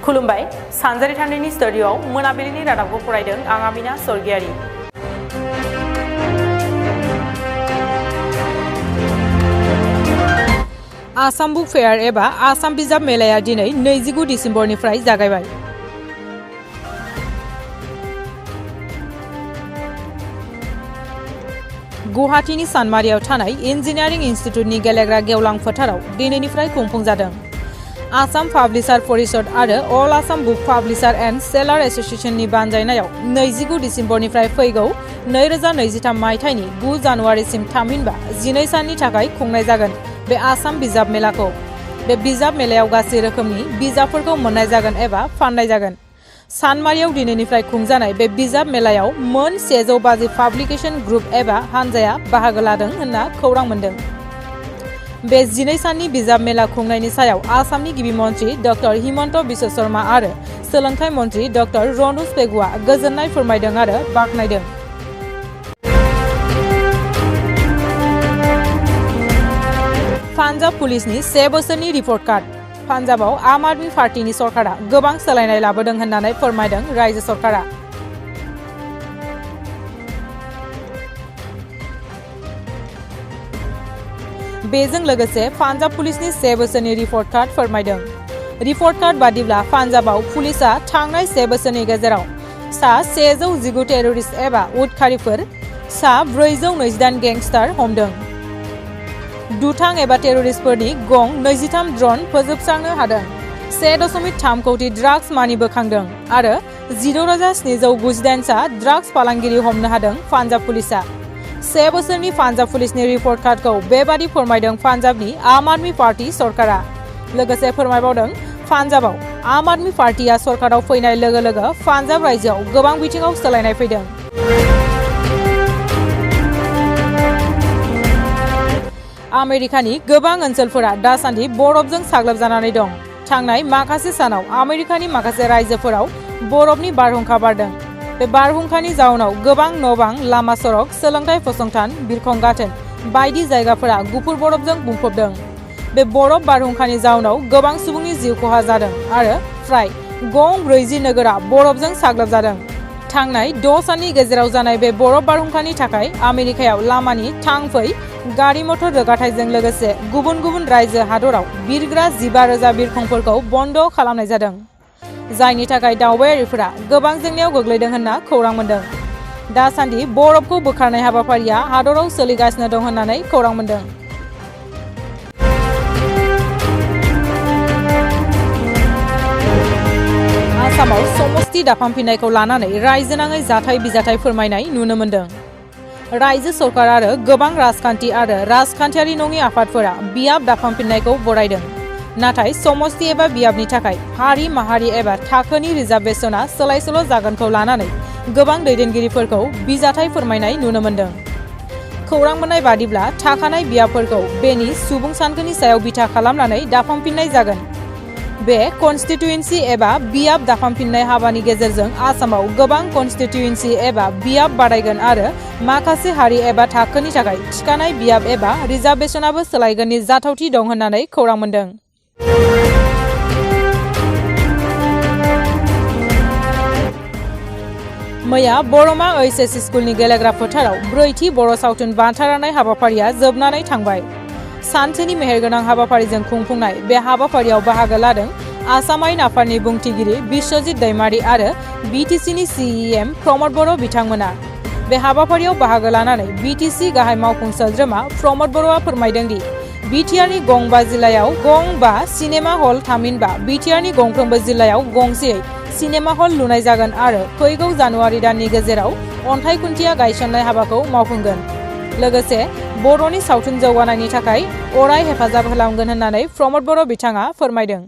खुलुमबाय सानजारि थान्दैनि स्टुडिय'आव मोनाबिलिनि रादाबखौ फरायदों आं आमिना सरगियारि। आसाम बुक फेयार एबा आसाम बिजाब मेलाया दिनै 29 डिसेम्बरनिफ्राय जागायबाय। गुवाहाटीनि सानमारियाव थानाय इन्जिनियारिं इन्स्टिट्यूटनि गेलेग्रा गेवलां फोथाराव दिनैनिफ्राय खुंफुं जादों। आसाम पाब्लिसार परिषद आरो अल Assam book publisher and seller एसोसिएशननि बानजायनायाव 29 डिसेम्बरनिफ्राय फैगौ 2023 मायथाइनि 9 जानुवारिसिम थामहिनबा 12 साननि थाखाय खुंनाय जागोन बे आसाम बिजाब मेलाखौ। बे बिजाब मेलायाव गासै रोखोमनि बिजाबफोरखौ मोननाय जागोन एबा फाननाय जागोन। सानमारियाव दिनैनिफ्राय खुंजानाय बे बिजाब मेलायाव मोन 150 पाब्लिकेशन ग्रुप एबा हानजाया बाहागो लादों होनना खौरां मोन्दों। बे 12 साननि बिजाब मेला खुंनायनि सायाव आसामनि गिबि मन्त्रि डक्टर हिमन्त बिश्व शर्मा आरो सोलोंथाइ मन्त्रि डक्टर रनज पेगुआ गोजोननाय फोरमायदों आरो बाख्नायदों। पान्जाब पुलिसनि 1 बोसोरनि रिपर्ट कार्ड। पान्जाबाव आम आदमी पार्टीनि सरकारा गोबां सोलायनाय लाबोदों होननानै फोरमायदों रायजो सरकारा। बेजों लोगोसे पान्जाब पुलिसनि 1 बोसोरनि रिपर्ट कार्ड फोरमायदों। रिपर्ट कार्ड बादिब्ला पान्जाबाव पुलिसा थांनाय 1 बोसोरनि गेजेराव सा 119 टेररिस्ट एबा उदखारिफोर, सा 428 गेंगस्टार हमदों। दुथां एबा टेररिस्टफोरनि गं 23 ड्रन फोजोबस्रांनो हादों। 1.3 कोटि ड्राग्स मानि बोखांदों आरो 16,798 सा ड्राग्स फालांगिरि हमनो हादों पान्जाब पुलिसा। 1 बोसोरनि पान्जाब पुलिसनि रिपर्ट कार्डखौ बेबादि फोरमायदों पान्जाबनि आम आदमी पार्टी सरकारा। लोगोसे फोरमायबावदों पान्जाबाव आम आदमी पार्टीया सरकाराव फैनाय लोगो लोगो पान्जाब रायजोआव गोबां बिथिङाव सोलायनाय फैदों। आमेरिकानि गोबां ओनसोलफोरा दासान्दि बरफजों साग्लोबजानानै दं। थांनाय माखासे सानाव आमेरिकानि माखासे रायजोफोराव बरफनि बारहुंखा बारदों। बे बारहुंखानि जाउनाव गोबां न'-बां, लामा सरक, सोलोंथाइ फसंथान, बिरखं गाथोन बायदि जायगाफोरा गुफुर बरफजों बुंफबदों। बे बरफ बारहुंखानि जाउनाव गोबां सुबुंनि जिउ खहा जादों आरो फ्राय गं 40 नोगोरा बरफजों साग्लोबजादों। थांनाय 6 साननि गेजेराव जानाय बे बरफ बारहुंखानि थाखाय आमेरिकायाव लामानि थांफै गारि मटर रोगाथाइजों लोगोसे गुबुन गुबुन रायजो हादराव बिरग्रा 15,000 बिरखंफोरखौ बन्द खालामनाय जादों, जायनि थाखाय दावबायारिफोरा गोबां जेंनायाव गोग्लैदों होनना खौरां मोन्दों। दासान्दि बरफखौ बोखारनाय हाबाफारिया हादराव सोलिगासिनो दं होननानै खौरां मोन्दों। आसामाव समस्ति दाफामफिननायखौ लानानै रायजोनाङै जाथाय बिजाथाय फोरमायनाय नुनो मोन्दों। रायजो सरकार आरो गोबां राजखान्थि आरो राजखान्थियारि नङि आफादफोरा बियाब दाफामफिननायखौ बरायदों। नाथाय समस्ति एबा बियाबनि थाखाय हारि माहारि एबा थाखोनि रिजार्भेशना सोलाय-सोल' जागोनखौ लानानै गोबां दैदेनगिरिफोरखौ बिजाथाय फोरमायनाय नुनो मोन्दों। खौरां मोननाय बादिब्ला थाखानाय बियाबफोरखौ बेनि सुबुं सानखोनि सायाव बिथा खालामनानै दाफामफिननाय जागोन। बे कन्स्टिट्युएन्सि एबा बियाब दाफामफिननाय हाबानि गेजेरजों आसामाव गोबां कन्स्टिट्युएन्सि एबा बियाब बारायगोन आरो माखासे हारि एबा थाखोनि थाखाय थिखानाय बियाब एबा रिजार्भेशनाबो सोलायगोननि जाथावथि दं होननानै खौरां मोन्दों। मैया बरमा ओइचएस स्कुलनि गेलेग्रा फोथाराव 4थि बर' सावथुन बान्था राननाय हाबाफारिया जोबनानै थांबाय। सानसेनि मेहेरगोनां हाबाफारिजों खुंफुंनाय बे हाबाफारियाव बाहागो लादों आसाम आयेन आफादनि बुंथिगिरि बिश्वजित दैमारी आरो बिटिसिनि सिइएम प्रमद बर' बिथांमोना। बे हाबाफारियाव बाहागो लानानै बिटिसि गाहाय मावफुं सोद्रोमा प्रमद बर'आ फोरमायदों दि बिटिआरनि गं 5 जिल्लायाव गं 5 सिनेमा हल थामहिनबा बिटिआरनि गंफ्रोमबो जिल्लायाव गंसेयै सिनेमा हल लुनाय जागोन आरो फैगौ जानुवारि दाननि गेजेराव अन्थाइ खुन्थिया गायसननाय हाबाखौ मावफुंगोन। लोगोसे बर'नि सावथुन जौगानायनि थाखाय अराय हेफाजाब होलांगोन होननानै प्रमद बर' बिथाङा फोरमायदों।